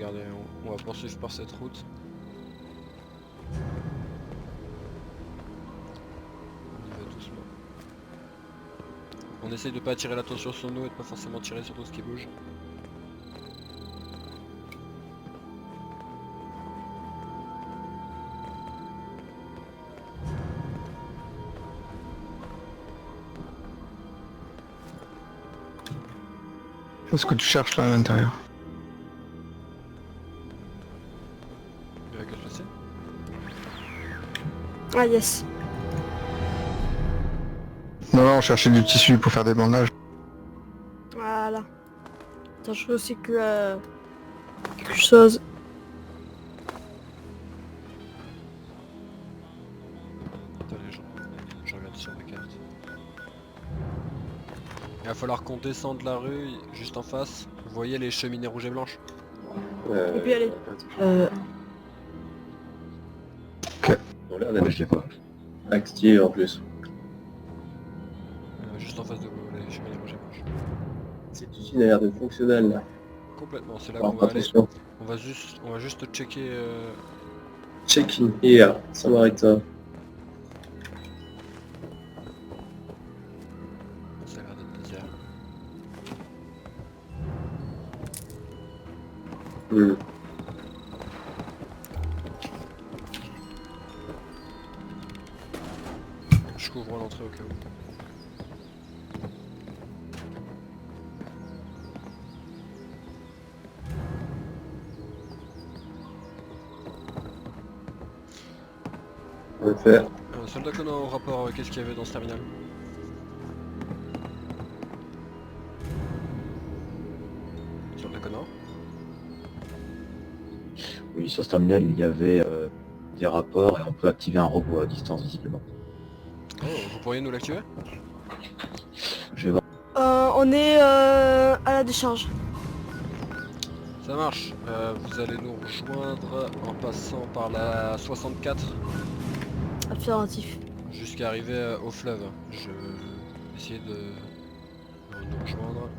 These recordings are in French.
regardez, on va poursuivre par cette route. On y va doucement. On essaye de pas attirer l'attention sur nous et de pas forcément tirer sur tout ce qui bouge. Qu'est-ce que tu cherches là à l'intérieur? Que je sais. Ah yes. Non, on cherchait du tissu pour faire des bandages. Voilà. Attends, je veux aussi que quelque chose. Attendez, je regarde sur la carte. Il va falloir qu'on descende la rue, juste en face. Vous voyez les cheminées rouges et blanches? Et puis allez. On l'air d'être, je sais pas. Actif en plus. Juste en face de vous, les cheminées rouges et blanches. Cette usine a l'air de fonctionnel là. Complètement, c'est là Alors, qu'on va aller. attention. On va juste checker... Check-in here, Samaritain. Ça a l'air d'être désert. Je couvre l'entrée au cas où. On va faire. Soldat Conan au rapport, qu'est-ce qu'il y avait dans ce terminal? Soldat Conan? Oui, sur ce terminal, il y avait des rapports et on peut activer un robot à distance visiblement. Oh, vous pourriez nous l'activer? Je vais voir. On est à la décharge. Ça marche. Vous allez nous rejoindre en passant par la 64 Affirmatif. jusqu'à arriver au fleuve. Je vais essayer de nous rejoindre.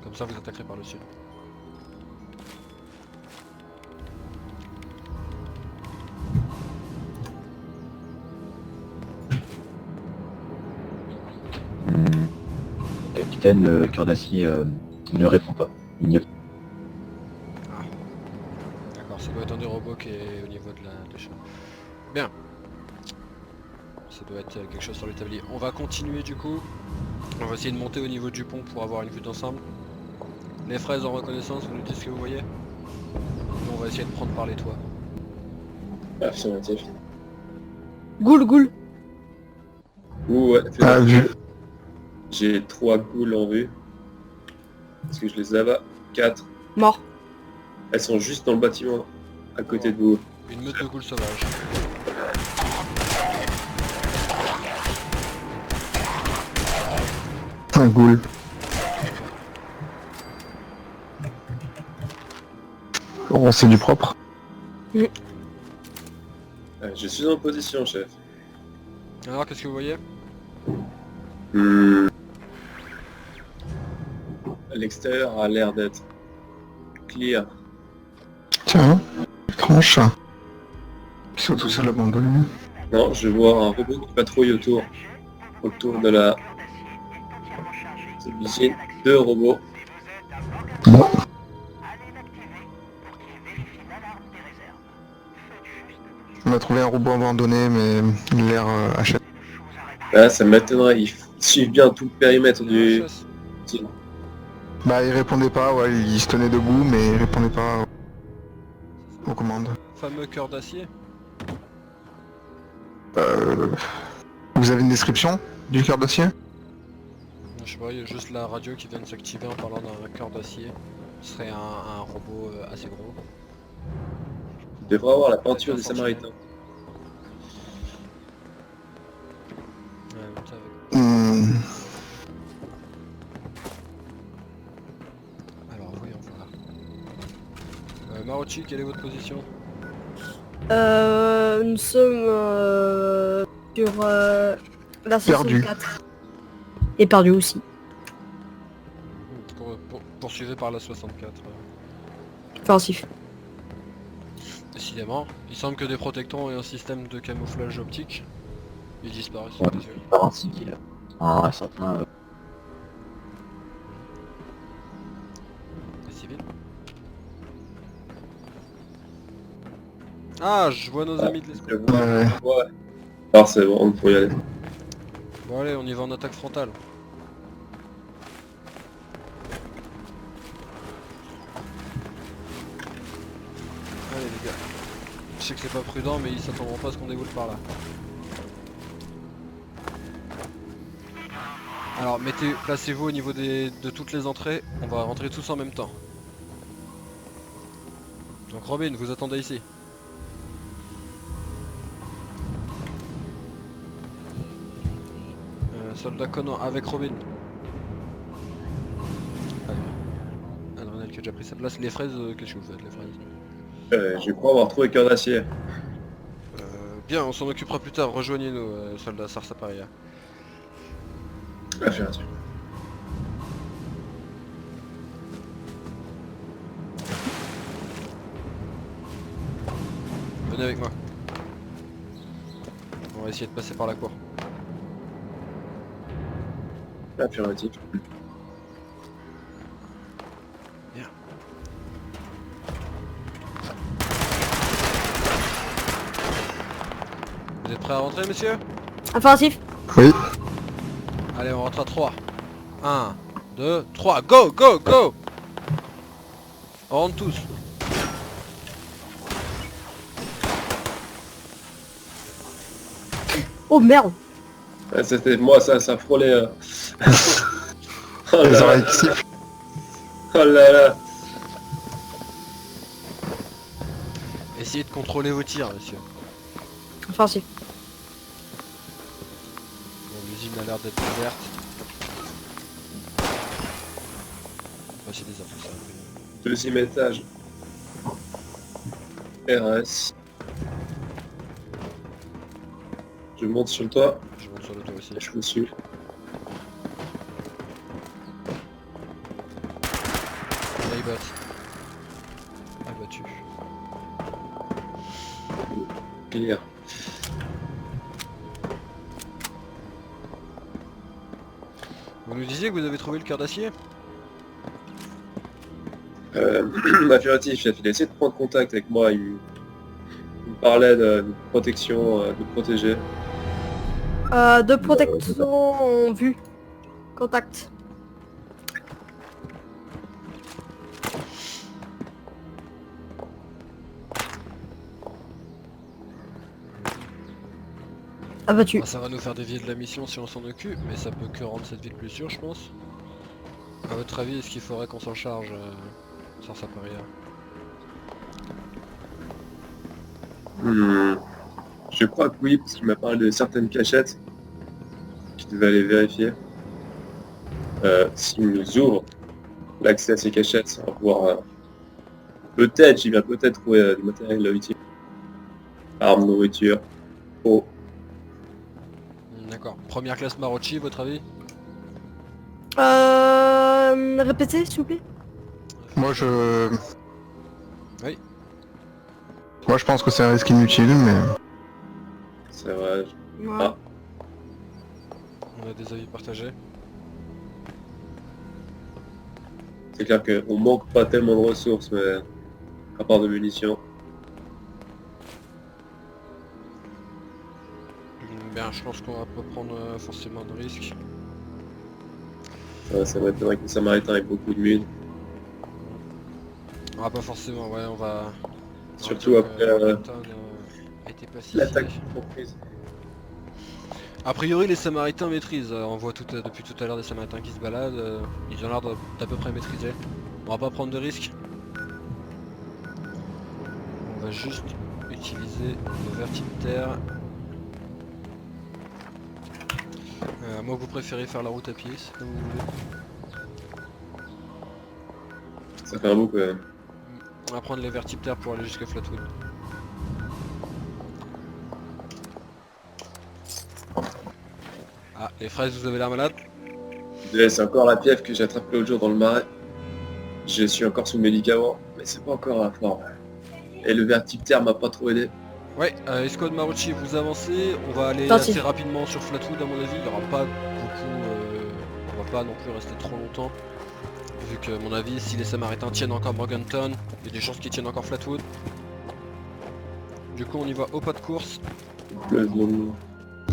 Comme ça vous attaquerez par le sud. Capitaine, le cœur d'acier ne répond pas. D'accord, ça doit être un des robots qui est au niveau de la décharge. Bien. Ça doit être quelque chose sur l'établi. On va continuer du coup. On va essayer de monter au niveau du pont pour avoir une vue d'ensemble. Les fraises en reconnaissance, vous nous dites ce que vous voyez. Nous, on va essayer de prendre par les toits. Affirmatif. Goul. Ouais, fais Ah, attention. vu. J'ai 3 ghouls en vue. Est-ce que je les abats? 4. Mort. Elles sont juste dans le bâtiment, à côté de vous. Une meute de ghouls sauvages. Un ghoul. Oh, c'est du propre. Je suis en position, chef. Alors, qu'est-ce que vous voyez? L'extérieur a l'air d'être clear. Tiens, tranche. Ils sont tous seuls abandonnés. Non, je vois un robot qui patrouille autour de la... Celui-ci, 2 robots. Bon. On a trouvé un robot abandonné, mais il a l'air achète. Ah, ça m'étonnerait, ils suivent bien tout le périmètre du... Chasse. Bah, il répondait pas, ouais, il se tenait debout, mais il répondait pas aux commandes. Fameux cœur d'acier. Vous avez une description du cœur d'acier? Je sais pas, il y a juste la radio qui vient de s'activer en parlant d'un cœur d'acier. Ce serait un robot assez gros. Il devrait avoir la peinture des Samaritains. Ouais, monter avec. Alors voyons voir. Marochi, quelle est votre position? Nous sommes sur la Perdu. 64. Et perdu aussi. Poursuivi par la 64. Affirmatif. Décidément. Il semble que des protectants et un système de camouflage optique, ils disparaissent. Ouais, des yeux. par un civil. Un certain... Des civils. Ah, je vois nos amis de l'escouade. Ouais. Ouais. Alors c'est bon, on peut y aller. Bon allez, on y va en attaque frontale. Allez les gars. Je sais que c'est pas prudent mais ils s'attendront pas à ce qu'on déboule par là. Alors placez-vous au niveau de toutes les entrées, on va rentrer tous en même temps. Donc Robin, vous attendez ici. Soldat Conan avec Robin. Allez. Adrenal qui a déjà pris sa place. Les fraises, qu'est-ce que vous faites les fraises? Je crois avoir trouvé cœur d'acier. Bien, on s'en occupera plus tard. Rejoignez-nous, soldat Sarsaparia. Affirmatif. Venez avec moi. On va essayer de passer par la cour. Affirmatif. Bien. Vous êtes prêts à rentrer, messieurs? Affirmatif. Oui. Allez, on rentre à 3. 1, 2, 3, go, go, go! On rentre tous. Oh merde. Ouais, c'était moi, ça frôlait. Oh Les là oreilles là. qui sifflent. Oh là là. Essayez de contrôler vos tirs, messieurs. Affirmatif. Bon, l'usine a l'air d'être ouverte. Passer des infos, ça. Deuxième étage. RS. Je monte sur le toit. Je monte sur le toit aussi. Je vous suis. Aibot. Abattu. Clear. Vous nous disiez que vous avez trouvé le cœur d'acier? Affirmatif, chef, il a essayé de prendre contact avec moi, il me parlait de protection, de protéger. Deux protecteurs en vue. Contact. Abattu. Ah, ça va nous faire dévier de la mission si on s'en occupe, mais ça peut que rendre cette ville plus sûre, je pense. A votre avis, est-ce qu'il faudrait qu'on s'en charge sans sa barrière? Je crois que oui, parce qu'il m'a parlé de certaines cachettes. Je devais aller vérifier. S'il nous ouvre l'accès à ces cachettes, on va pouvoir peut-être, il va peut-être trouver du matériel utile. Armes, nourriture, eau. D'accord. Première classe Marochi, votre avis? Répétez s'il vous plaît. Moi je... Oui. Moi je pense que c'est un risque inutile, mais... C'est vrai. Ouais. Ah. On a des avis partagés. C'est clair qu'on manque pas tellement de ressources, mais à part de munitions. Bien, je pense qu'on va pas prendre forcément de risques. Ça m'étonnerait que les Samaritains aient beaucoup de mines. On va pas forcément, ouais, on va... Surtout après a été pacifié. l'attaque comprise. A priori, les Samaritains maîtrisent. On voit depuis tout à l'heure des Samaritains qui se baladent. Ils ont l'air d'à peu près maîtriser. On va pas prendre de risques. On va juste utiliser le vertiptère. Moi, vous préférez faire la route à pied, c'est comme vous voulez. Ça fait un bout quand même. On va prendre les vertiptères pour aller jusqu'à Flatwood. Ah, les fraises, vous avez l'air malade? C'est encore la piève que j'ai attrapée l'autre jour dans le marais. Je suis encore sous médicaments. mais c'est pas encore à fort. Et le vertiptère m'a pas trop aidé. Ouais, escouade Marucci, vous avancez, on va aller Parti. assez rapidement sur Flatwood à mon avis, il n'y aura pas beaucoup, on va pas non plus rester trop longtemps, vu que à mon avis si les Samaritains tiennent encore Morganton, il y a des chances qu'ils tiennent encore Flatwood. Du coup on y va au pas de course, Le zone.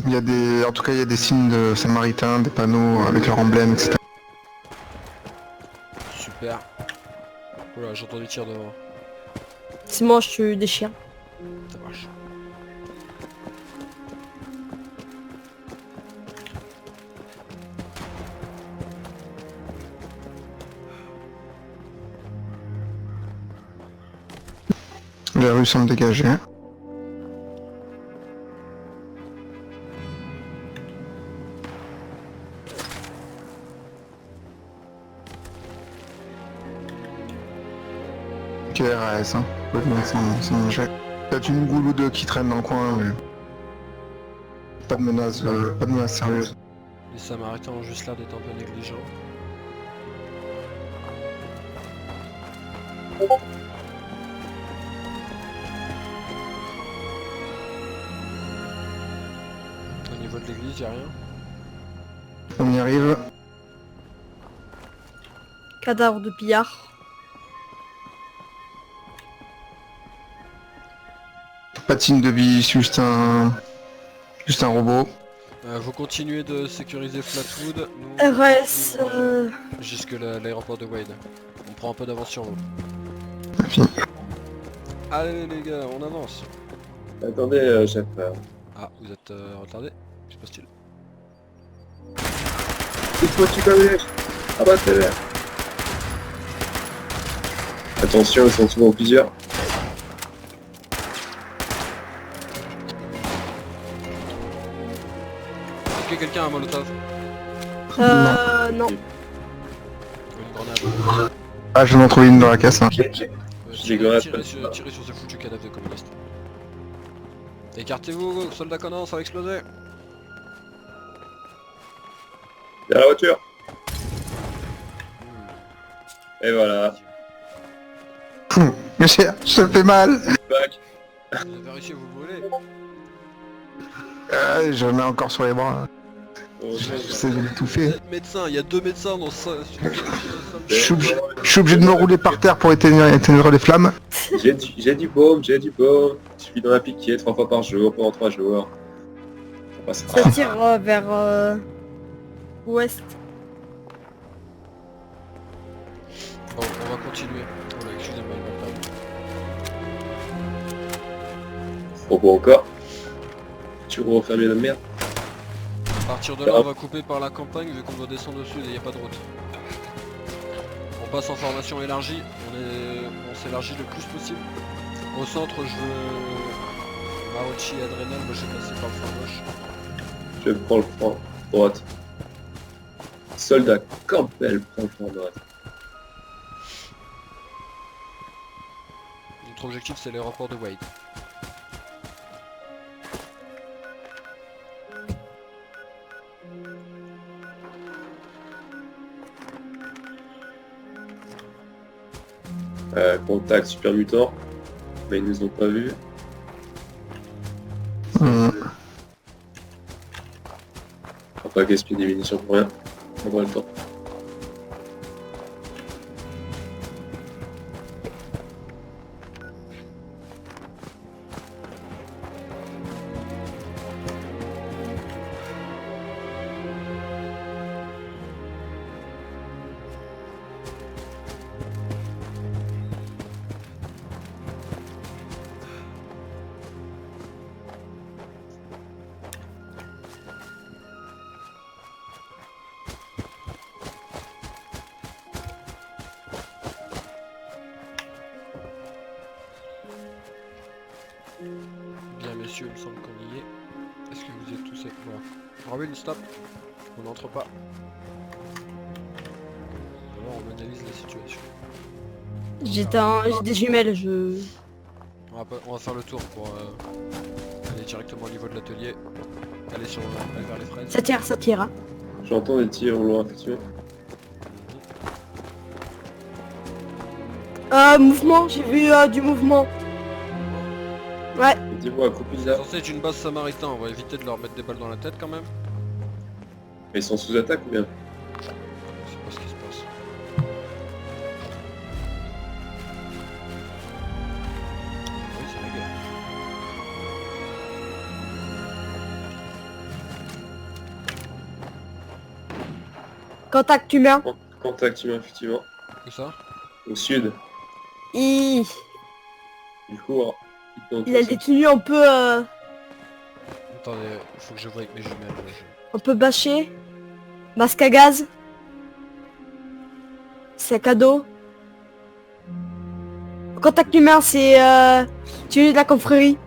Il y a des... En tout cas, il y a des signes de samaritains, des panneaux avec leur emblème, etc. super. Oula j'entends des tirs devant, C'est moi, je tue des chiens. ça marche. Les rues semblent dégagées. Ok, RAS, hein. Sans jet. Peut-être une goule ou deux qui traînent dans le coin, mais... pas de menace sérieuse. Les Samaritains ont juste l'air d'être un peu négligents. Au niveau de l'église, y'a rien. On y arrive. Cadavre de pillard. Pas de signe de vie, juste un robot. Vous continuez de sécuriser Flatwood, nous on RS, continue jusque l'aéroport de Wade. On prend un peu d'avance sur vous. Fini. Allez les gars, on avance. Attendez, chef. Ah, vous êtes retardé? Que se passe-t-il? Il faut que tu connais. Ah bah t'es vert. Attention, ils sont souvent plusieurs. Est-ce que quelqu'un a un molotov? non. Ou une grenade? Ah, je vais en trouver une dans la caisse. Hein. J'ai grenade. Tirez sur ce foutu cadavre de communiste. Écartez-vous, soldat Conan, ça va exploser. Vers la voiture. Et voilà. Mais ça fait mal. Back. Vous avez réussi à vous brûler. J'en ai encore sur les bras. Oh, J'essaie de Vous l'étouffer. êtes médecin, il y a 2 médecins dans ça. Je suis obligé de me rouler par terre pour éteindre les flammes. J'ai du baume, j'ai du baume. Je suis dans la piquée 3 fois par jour pendant 3 jours. Ça passera. Ça tire vers ouest. Bon, on va continuer. Oh là, excusez-moi, il m'a perdu. Trop beau encore. Tu refermes de merde. À partir de là, on va couper par la campagne vu qu'on doit descendre au sud et il n'y a pas de route. On passe en formation élargie, on s'élargit le plus possible. Au centre, je veux Marochi et Adrénal, moi je vais passer par le flanc gauche. Je prends le flanc droite. Soldat Campbell prend le flanc droite. Notre objectif c'est l'aéroport de Wade. Contact super mutant. Mais ils nous ont pas vus. Hum. On va pas gaspiller des munitions pour rien. On voit le temps. Bien messieurs, il me semble qu'on y est. Est-ce que vous êtes tous avec moi? Robin, stop. On n'entre pas. Alors on analyse la situation. J'ai des jumelles, On va faire le tour pour aller directement au niveau de l'atelier. Aller vers les fraises. Ça tire, hein. J'entends des tirs au loin, effectivement. Mouvement, j'ai vu du mouvement. Ouais, Dis-moi, accroupi C'est là. censé être une base samaritain, on va éviter de leur mettre des balles dans la tête quand même. Mais ils sont sous attaque ou bien? Je sais pas ce qui se passe. Oui, c'est la guerre. contact humain. Contact humain, effectivement. Où ça? Au sud. Il, Du coup, il a des tenues un peu Attendez, faut que je voie avec mes jumelles. Là, un peu bâchées. Masque à gaz. Sac à dos. Contact humain, c'est tenue de la confrérie.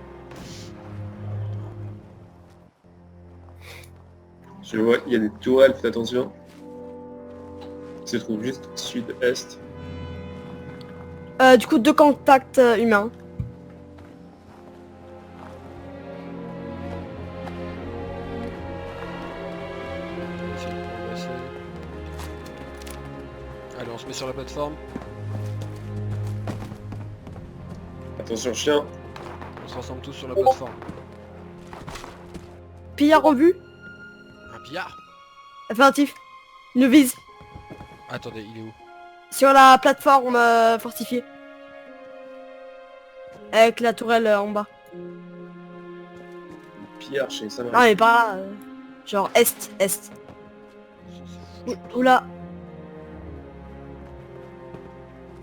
je vois, il y a des tourelles, faites attention. Ils se trouvent juste sud-est. Du coup, 2 contacts humains. On va essayer de progresser. Allez, on se met sur la plateforme. Attention, chien. On se rassemble tous sur la plateforme. Pillard en vue. Un pillard? Affirmatif. Il nous vise. Attendez, il est où? Sur la plateforme fortifiée. Avec la tourelle en bas. Pillard chez les Non Samaritains. mais pas là. Genre est. Oula.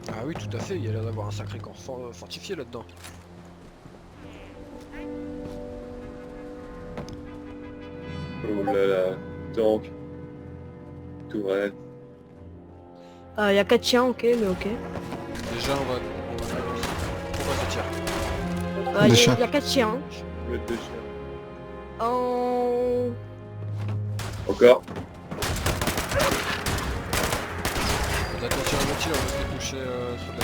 Ah oui, tout à fait, il y a l'air d'avoir un sacré corps fortifié là-dedans. Oh là là. Tank. Tourelle. Il y a 4 chiens, ok, mais ok. Déjà, on va pourquoi ça tire? Il Des y chiens. a 4 chiens. Meute de chiens. En... Encore. Faites attention à vos tirs, on va se les toucher sur la...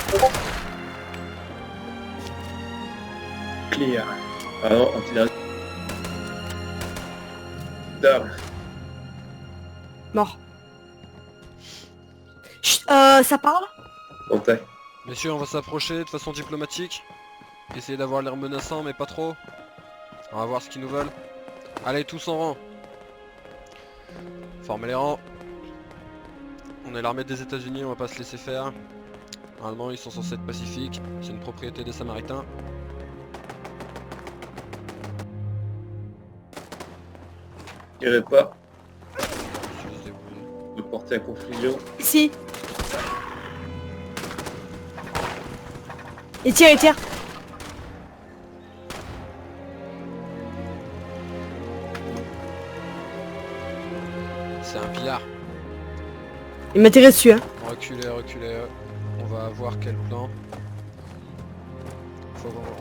Clear. Ah non, artillerie. Down. Mort. Chut, ça parle? Contact. Messieurs, on va s'approcher de façon diplomatique. Essayer d'avoir l'air menaçant, mais pas trop. On va voir ce qu'ils nous veulent. Allez, tous en rang. Formez les rangs. On est l'armée des États-Unis, on va pas se laisser faire. Normalement, ils sont censés être pacifiques. C'est une propriété des Samaritains. Tirez pas. Je vais se débrouiller. De porter à confusion. Ici. Il tire, il tire. C'est un pillard. Il m'a tiré dessus, hein. Reculez, reculez. On va voir quel plan.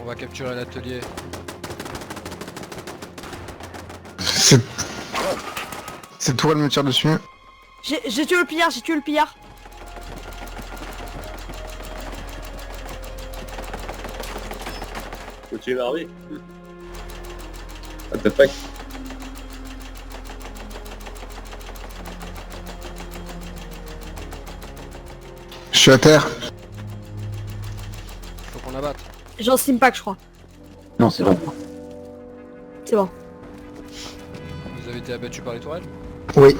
On va capturer l'atelier. Cette tourelle me tire dessus. J'ai tué le pillard, j'ai tué le pillard. Faut tuer l'armée. Attaque. Je suis à terre. Faut qu'on la batte. J'en steam pack, je crois. Non, c'est bon. C'est bon. Vous avez été abattu par les tourelles? Oui.